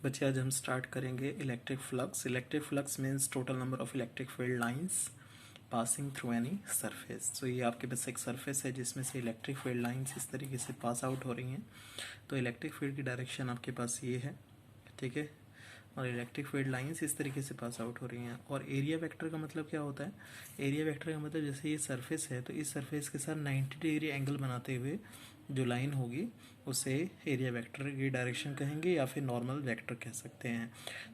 बच्चे आज हम स्टार्ट करेंगे electric flux. Electric flux means total number of electric field lines passing through any surface. तो ये आपके पास एक सरफेस है जिसमें से इलेक्ट्रिक फील्ड लाइंस इस तरीके से पास आउट हो रही हैं। तो इलेक्ट्रिक फील्ड की डायरेक्शन आपके पास ये है, ठीक है, और इलेक्ट्रिक फील्ड लाइंस इस तरीके से पास आउट हो रही हैं। और एरिया वेक्टर का मतलब क्या होता है? एरिया वेक्टर का मतलब जैसे ये सरफेस है तो इस सरफेस के साथ 90 डिग्री एंगल बनाते हुए जो लाइन होगी उसे एरिया वेक्टर की डायरेक्शन कहेंगे या फिर नॉर्मल वेक्टर कह सकते हैं।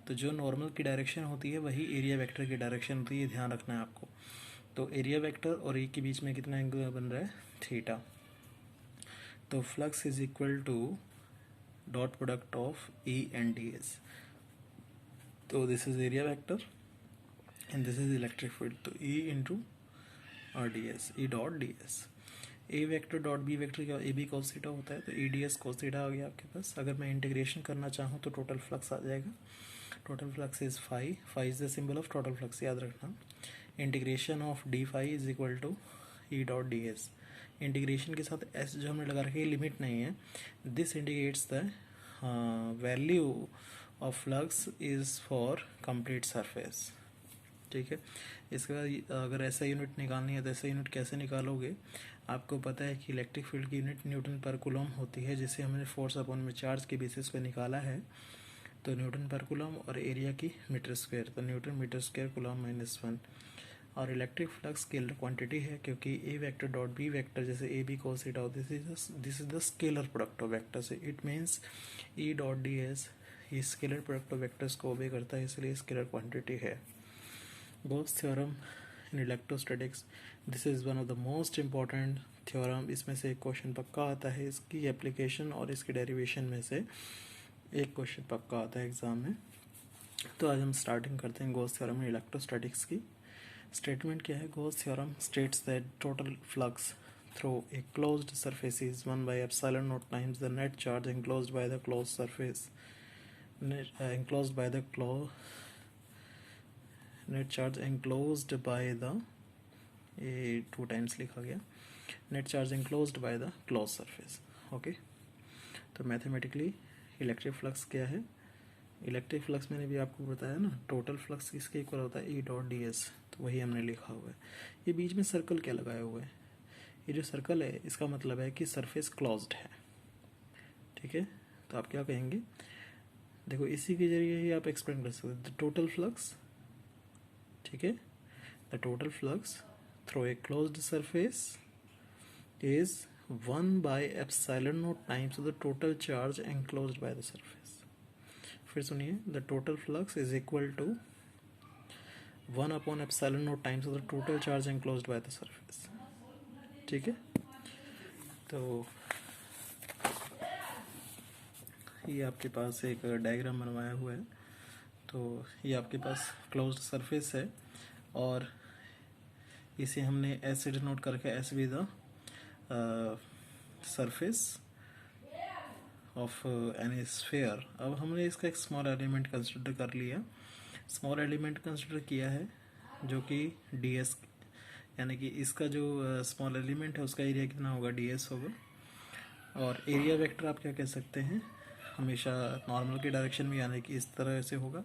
तो जो नॉर्मल की डायरेक्शन होती है वही एरिया वेक्टर की डायरेक्शन होती है, ये ध्यान रखना है आपको। तो एरिया वेक्टर और ए के बीच में कितना एंगल बन रहा है? थीटा। तो flux is equal to dot product of E and D S. तो this is area vector and this is electric field. तो E into R D S, E dot D S. A vector dot B vector क्या, A B cos theta होता है, तो E D S cos theta आ गया आपके पास। अगर मैं इंटीग्रेशन करना चाहूँ तो टोटल फ्लक्स आ जाएगा। Total flux is phi, phi is the symbol of total flux, याद रखना। Integration of D phi is equal to E dot D S. Integration के साथ एस जो हमने लगा रखी है लिमिट नहीं है। This indicates the value of flux is for complete surface, ठीक है। इसके बाद अगर ऐसा यूनिट निकालनी है तो ऐसा यूनिट कैसे निकालोगे? आपको पता है कि इलेक्ट्रिक फील्ड की यूनिट न्यूटन पर कूलम होती है, जिसे हमने फोर्स अपॉन में चार्ज के बेसिस पे निकाला है। तो न्यूटन पर कूलम और एरिया की मीटर स्क्वायर, तो न्यूटन मीटर स्क्वायर कूलम -1। और इलेक्ट्रिक फ्लक्स स्केलर क्वांटिटी है क्योंकि A vector dot B vector जैसे A B cos theta, this is the scalar product of vector से। It means E dot D S ये scalar product of vectors को obey करता है, इसलिए scalar quantity है। Gauss theorem in electrostatics, this is one of the most important theorem. इसमें से एक क्वेश्चन पक्का आता है, इसकी एप्लीकेशन और इसके डेरिवेशन में से एक क्वेश्चन पक्का आता है एग्जाम में। तो आज हम स्टार्टिंग करते हैं गॉस थ्योरम इन इलेक्ट्रोस्टैटिक्स की। स्टेटमेंट क्या है? Gauss theorem states that total flux through a closed surface is 1 by epsilon naught times the net charge enclosed by the closed surface, enclosed by the net charge enclosed by the, ये 2 times लिखा गया, net charge enclosed by the close surface. Okay, तो mathematically electric flux क्या है? Electric flux मैंने भी आपको बताया ना, टोटल फ्लक्स किसके इक्वल होता है? ई डॉट डी एस। तो वही हमने लिखा हुआ है। ये बीच में सर्कल क्या लगाया हुआ है? ये जो सर्कल है इसका मतलब है कि सरफेस क्लोज्ड है, ठीक है। तो आप क्या कहेंगे? देखो इसी के जरिए ही आप एक्सप्लेन कर सकते हैं टोटल फ्लक्स, ठीक है। The total flux through a closed surface is 1 by epsilon not times the total charge enclosed by the surface. फिर सुनिए, the total flux is equal to 1 upon epsilon not times the total charge enclosed by the surface, ठीक है। तो ये आपके पास एक diagram बनवाया हुआ है। तो ये आपके पास क्लोज्ड सरफेस है और इसे हमने ऐसे डिनोट करके S be the surface of an sphere. अब हमने इसका एक स्मॉल एलिमेंट कंसिडर कर लिया, स्मॉल एलिमेंट कंसिडर किया है जो कि डी एस, यानी कि इसका जो स्मॉल एलिमेंट है उसका एरिया कितना होगा? डी एस होगा। और एरिया वेक्टर आप क्या कह सकते हैं? हमेशा नॉर्मल की डायरेक्शन में, यानी कि इस तरह से होगा।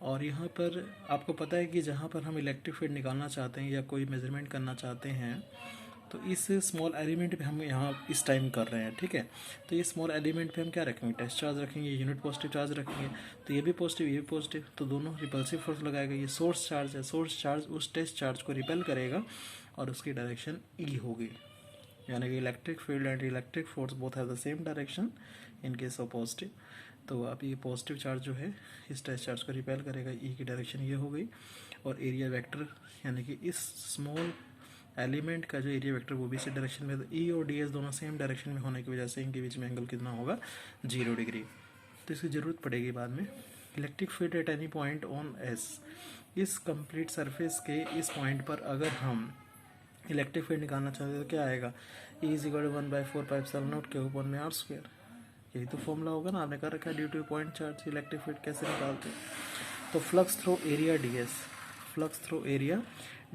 और यहाँ पर आपको पता है कि जहाँ पर हम इलेक्ट्रिक फील्ड निकालना चाहते हैं या कोई मेजरमेंट करना चाहते हैं तो इस स्मॉल एलिमेंट पे हम यहाँ इस टाइम कर रहे हैं, ठीक है। तो ये स्मॉल एलिमेंट पे हम क्या रखेंगे? टेस्ट चार्ज रखेंगे, यूनिट पॉजिटिव चार्ज रखेंगे। तो ये भी पॉजिटिव, ये भी पॉजिटिव, तो दोनों रिपल्सिव फोर्स लगाएगा। ये सोर्स चार्ज है, सोर्स चार्ज उस टेस्ट चार्ज को रिपेल करेगा और उसकी डायरेक्शन ई होगी, यानी कि electric field and electric force both have the same direction in case of positive. तो अब ये पॉजिटिव चार्ज जो है इस टेस्ट चार्ज को रिपेल करेगा, ई की डायरेक्शन ये हो गई। और एरिया वेक्टर यानी कि इस स्मॉल एलिमेंट का जो एरिया वेक्टर वो भी इसी डायरेक्शन में, ई और डी एस दोनों सेम डायरेक्शन में होने की वजह से इनके बीच में एंगल कितना होगा? 0 डिग्री। तो इसकी ज़रूरत पड़ेगी बाद में। Electric field at any point on S, इस कंप्लीट सरफेस के इस पॉइंट पर अगर हम इलेक्ट्रिक फील्ड निकालना चाहते हैं तो क्या आएगा? ई इज इक्वल टू 1/4πε0 के ऊपर में आर स्क्वायर। यही तो फॉर्मूला होगा ना, आपने कर रखा है due two point charge electric field कैसे निकालते हैं। तो flux through area D S, flux through area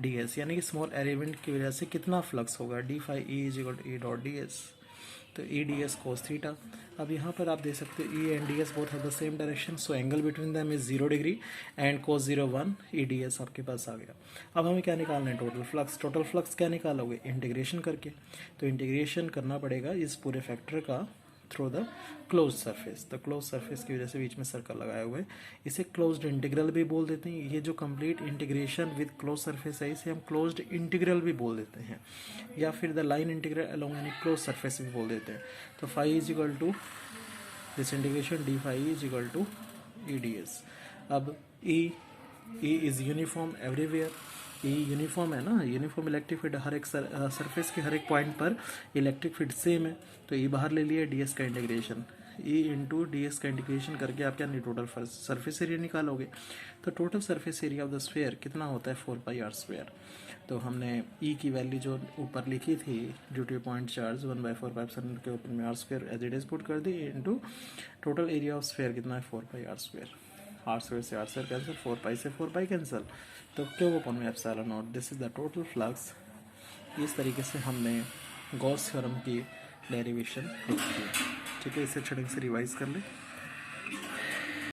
D S, यानी कि स्मॉल एलिमेंट की वजह से कितना फ्लक्स होगा? D phi E is equal to E dot D S. तो E D S cos theta. अब यहाँ पर आप दे सकते हो E and D S both have the same direction, so angle between them is 0 degree and cos 0 1, E D S आपके पास आ गया। अब हमें क्या निकालना है, टोटल फ्लक्स। टोटल फ्लक्स क्या निकालोगे, इंटीग्रेशन करके। तो इंटीग्रेशन करना पड़ेगा इस पूरे फैक्टर का थ्रू द क्लोज सरफेस। तो क्लोज सरफेस की वजह से बीच में सर्कल लगाए हुए, इसे क्लोज्ड इंटीग्रल भी बोल देते हैं। ये जो complete integration with close surface है इसे हम क्लोज्ड इंटीग्रल भी बोल देते हैं, या फिर the line integral along any close surface भी बोल देते हैं। तो phi is equal to this integration D phi is equal to E D S. अब E is uniform everywhere, E uniform है ना, यूनिफॉर्म इलेक्ट्रिक फील्ड हर एक सरफेस के हर एक पॉइंट पर इलेक्ट्रिक फील्ड सेम है। तो ई बाहर ले लिया, डी एस का integration, E into D S का इंटीग्रेशन करके आप क्या नहीं टोटल सरफेस एरिया निकालोगे। तो total surface area of the sphere कितना होता है, 4πr²। तो हमने ई की वैल्यू जो ऊपर लिखी थी ड्यू टू पॉइंट चार्ज 1/4π के ऊपर में r² as it is put कर दी into total area of sphere कितना है 4πr²। r² से r² कैंसिल, 4π से 4π कैंसिल, तो क्यों ओपन में epsilon not. This is the total flux. इस तरीके से हमने गॉस थ्योरम की डेरिवेशन लिखी है। ठीक है, इसे अच्छे ढंग से रिवाइज कर ले।